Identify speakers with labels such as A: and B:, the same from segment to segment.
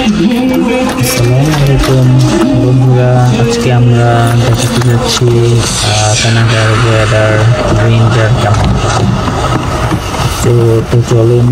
A: আসসালামু আলাইকুম বন্ধুরা, আজকে আমরা দেখাতে যাচ্ছি কানাডার ওয়েদার উইন্টার কেমন। তো চলুন।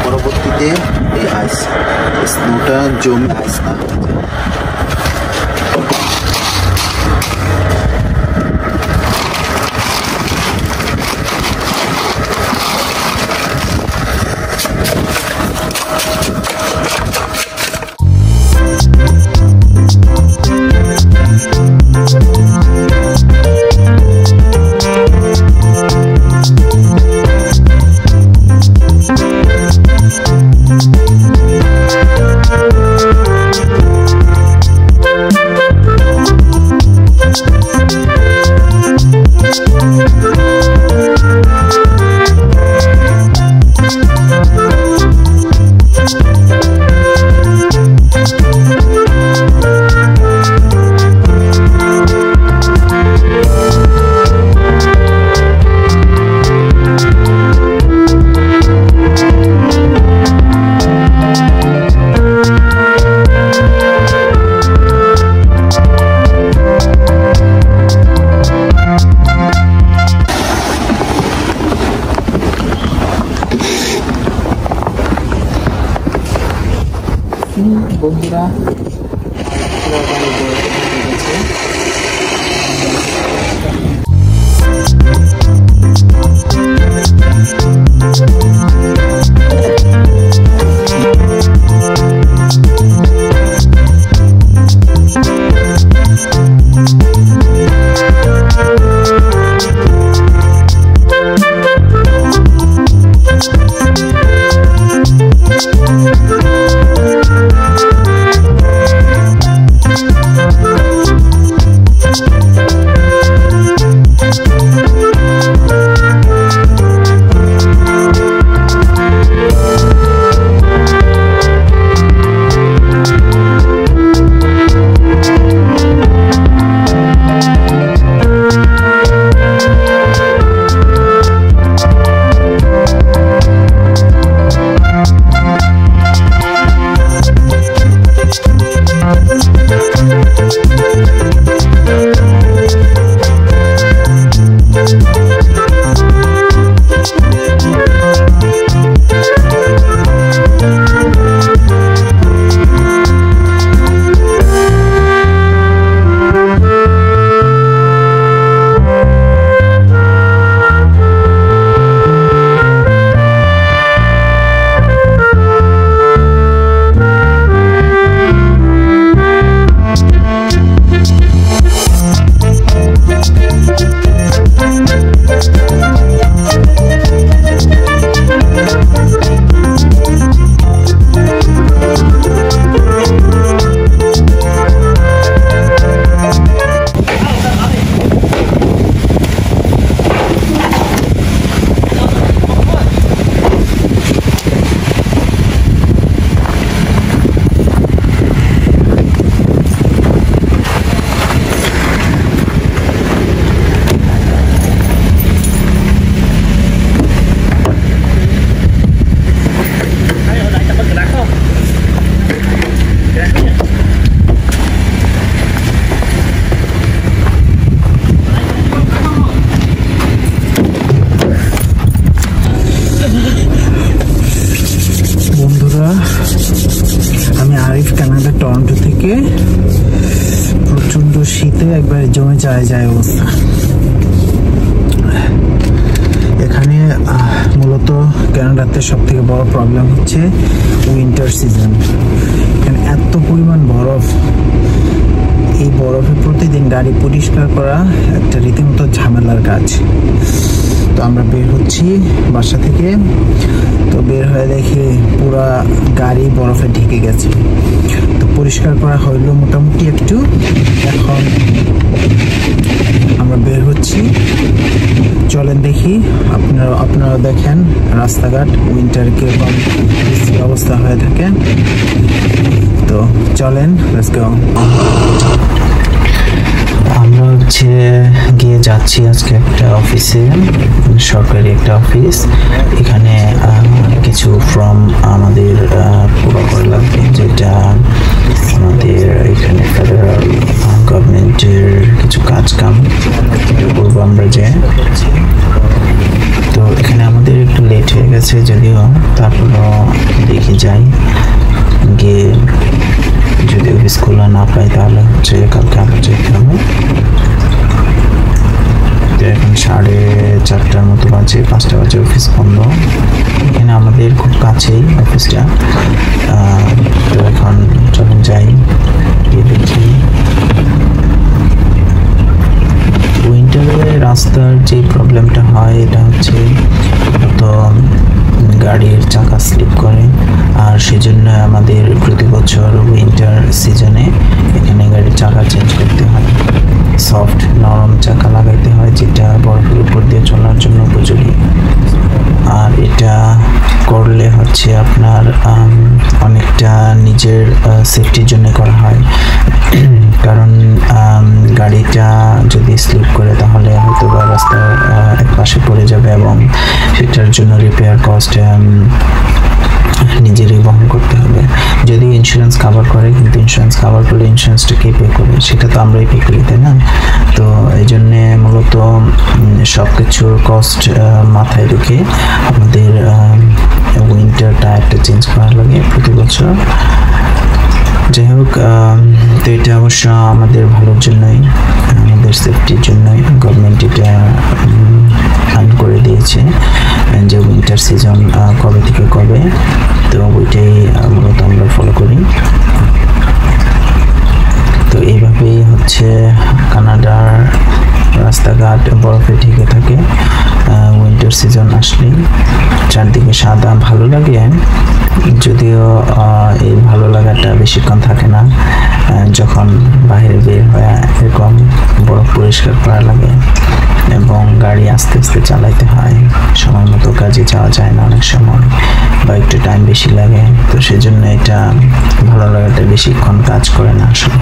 B: পরবর্তীতে এই আইস স্নোটা জমে আইস না বন্ধুরা।
C: আমি আরিফ, কানাডা টরন্টো থেকে। প্রচন্ড শীতে একবারে জমে যায় অবস্থা। এখানে মূলত কানাডাতে সব থেকে বড় প্রবলেম হচ্ছে উইন্টার সিজন। এখানে এত পরিমাণ বরফ, এই বরফে প্রতিদিন গাড়ি পরিষ্কার করা একটা রীতিমতো ঝামেলার কাজ। তো আমরা বের হচ্ছি বাসা থেকে, তো বের হয়ে দেখি পুরা গাড়ি বরফে ঢেকে গেছে। তো পরিষ্কার করা হইলো মোটামুটি একটু। এখন আমরা বের হচ্ছি, চলেন দেখি। আপনারা দেখেন রাস্তাঘাট উইন্টার কিরকম অবস্থা হয়ে থাকে। তো চলেন, লেটস গো।
A: আমরা গিয়ে যাচ্ছি আজকে একটা অফিসে, সরকারি একটা অফিস। এখানে কিছু ফর্ম আমাদের পুরো করা লাগবে, যেটা আমাদের এখানে ফেডারেল গভর্নমেন্টের কিছু কাজ কাম করবো আমরা যে। তো এখানে আমাদের একটু লেট হয়ে গেছে যদিও, তারপরও দেখে যাই গিয়ে। যদি অফিস খোলা না পাই তাহলে কালকে আবার যেতে হবে। তো এখন 4:30 মতো বাজে, 5টা বাজে অফিস বন্ধ। এখানে আমাদের খুব কাছেই অফিসটা। তো এখন চলুন যাই, গিয়ে দেখি। উইন্টারে রাস্তার যে প্রবলেমটা হয় এটা হচ্ছে তো গাড়ির চাকা স্লিপ করে, আর সেজন্য আমাদের প্রতি বছর উইন্টার সিজনে এখানে গাড়ির চাকা চেঞ্জ করতে হয়। সফট নরম চাকা লাগাইতে হয়, যেটা বরফের উপর দিয়ে চলার জন্য উপযোগী। আর এটা করলে হচ্ছে আপনার অনেকটা নিজের সেফটির জন্য করা হয়, কারণ গাড়িটা যদি স্লিপ করে তাহলে হয়তো বা রাস্তার এক পাশে পড়ে যাবে, এবং সেটার জন্য রিপেয়ার কস্ট নিজেরই বহন করতে হবে। যদি ইন্স্যুরেন্স কভার করে, কিন্তু ইন্স্যুরেন্স কভার করলে ইন্স্যুরেন্সটা কে পে করে? সেটা তো আমরাই পে করি, তাই না? তো এই জন্যে মূলত সব কিছুর কস্ট মাথায় রেখে আমাদের উইন্টার টায়ারটা চেঞ্জ করা লাগে প্রতি বছর। যাই হোক, তো এটা অবশ্য আমাদের ভালোর জন্যই, আমাদের সেফটির জন্যই গভর্নমেন্ট এটা আইন করে দিয়েছে যে উইন্টার সিজন কবে থেকে কবে। তো ওইটাই মূলত আমরা ফলো করি। তো এইভাবেই হচ্ছে কানাডার রাস্তাঘাট বরফে ঢেকে থাকে উইন্টার সিজন আসলেই। চারদিকে সাদা, ভালো লাগে, যদিও এই ভালো লাগাটা বেশিক্ষণ থাকে না। যখন বাইরে বের হয়ে এরকম বরফ পরিষ্কার করা লাগে এবং গাড়ি আস্তে আস্তে চালাইতে হয়, সময় মতো কাজে যাওয়া যায় না অনেক সময়, বা একটু টাইম বেশি লাগে। তো সেজন্য এটা ভালো লাগাটা বেশিক্ষণ কাজ করে না আসলে।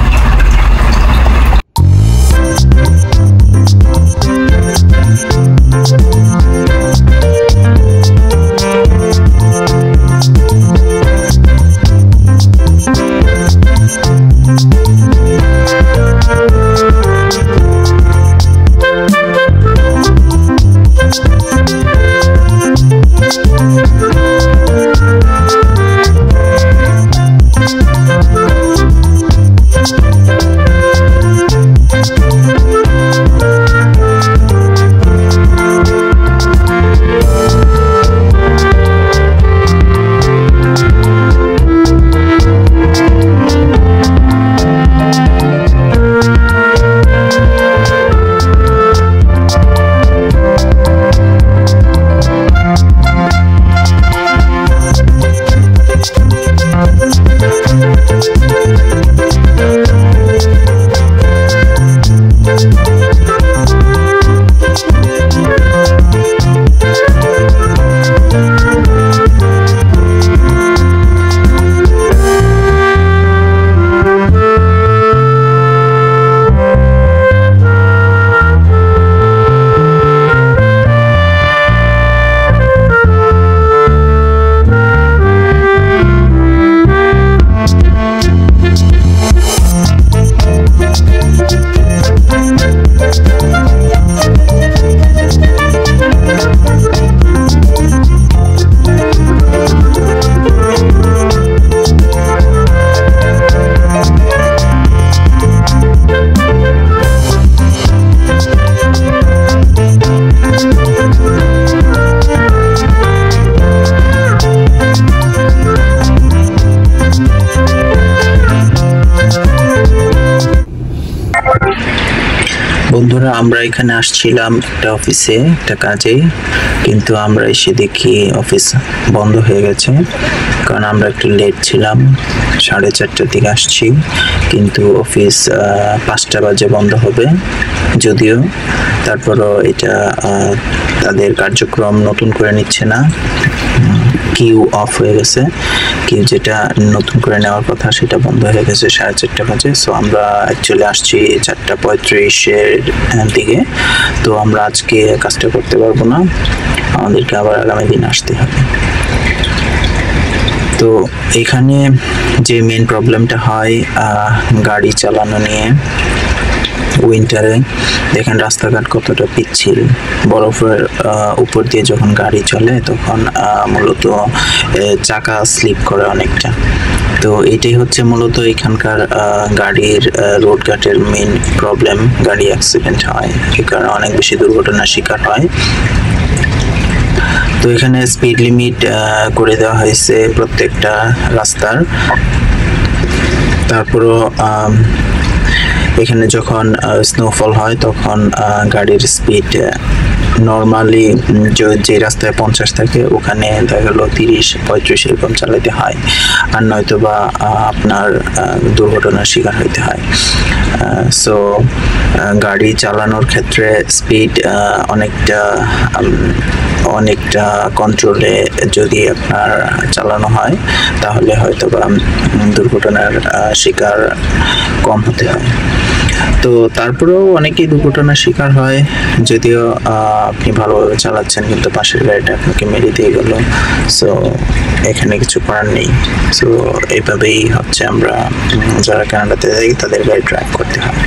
A: বন্ধুরা, আমরা এখানে আসছিলাম একটা অফিসে, একটা কাজে, কিন্তু আমরা এসে দেখি অফিস বন্ধ হয়ে গেছে। কারণ আমরা একটু লেট ছিলাম, 4:30টার দিকে আসছি, কিন্তু অফিস 5টা বাজে বন্ধ হবে যদিও। তারপরও এটা তাদের কার্যক্রম নতুন করে নিচ্ছে না, কিউ অফ হয়ে গেছে। কিউ যেটা নতুন করে নেওয়ার কথা সেটা বন্ধ হয়ে গেছে 4:30 বাজে। সো আমরা অ্যাকচুয়ালি আসছি 4:35-এর দিকে। তো আমরা আজকে কাজটা করতে পারবো না, আমাদেরকে আবার আগামী দিন আসতে হবে। তো এখানে যে মেন প্রবলেমটা হয় গাড়ি চালানো নিয়ে, উইন্টারে দেখেন রাস্তাঘাট কতটা পিচ্ছিল, বরফের উপর দিয়ে যখন গাড়ি চলে তখন মূলত চাকা স্লিপ করে অনেকটা। তো এটাই হচ্ছে মূলত এখানকার গাড়ির রোডঘাটের মেন প্রবলেম, গাড়ি অ্যাক্সিডেন্ট হয়, এই কারণে অনেক বেশি দুর্ঘটনার শিকার হয়। তো এখানে স্পিড লিমিট করে দেওয়া হয়েছে প্রত্যেকটা রাস্তার। তারপরও এখানে যখন স্নোফল হয় তখন গাড়ির স্পিড নর্মালি যে রাস্তায় 50 থাকে ওখানে দেখা গেল 30-35 এরকম চালাতে হয়, আর নয়তো বা আপনার দুর্ঘটনার শিকার হইতে হয়। সো গাড়ি চালানোর ক্ষেত্রে স্পিড অনেকটা কন্ট্রোলে যদি আপনার চালানো হয় তাহলে হয়তো বা দুর্ঘটনার শিকার কম হতে হয়। তো তারপরেও অনেকেই দুর্ঘটনার শিকার হয়, যদিও আপনি ভালোভাবে চালাচ্ছেন কিন্তু পাশের গাড়িটা আপনাকে মেরে দিয়ে গেল। সো এখানে কিছু করার নেই। সো এইভাবেই হচ্ছে আমরা যারা কানাডাতে যাই তাদের গাড়ি ড্রাইভ করতে হয়।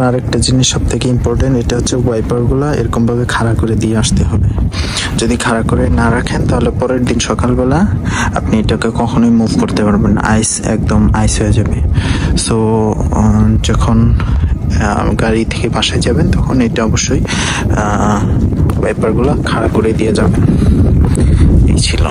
C: আরেকটা জিনিস সব থেকে ইম্পর্টেন্ট, এটা হচ্ছে ওয়াইপারগুলো এরকম ভাবে খাড়া করে দিয়ে আসতে হবে। যদি খাড়া করে না রাখেন তাহলে পরের দিন সকালবেলা আপনি এটাকে কখনোই মুভ করতে পারবেন না, একদম আইস হয়ে যাবে। সো যখন গাড়ি থেকে বাসায় যাবেন তখন এটা অবশ্যই ওয়াইপারগুলো খাড়া করে দিয়ে যাবেন। এই ছিল।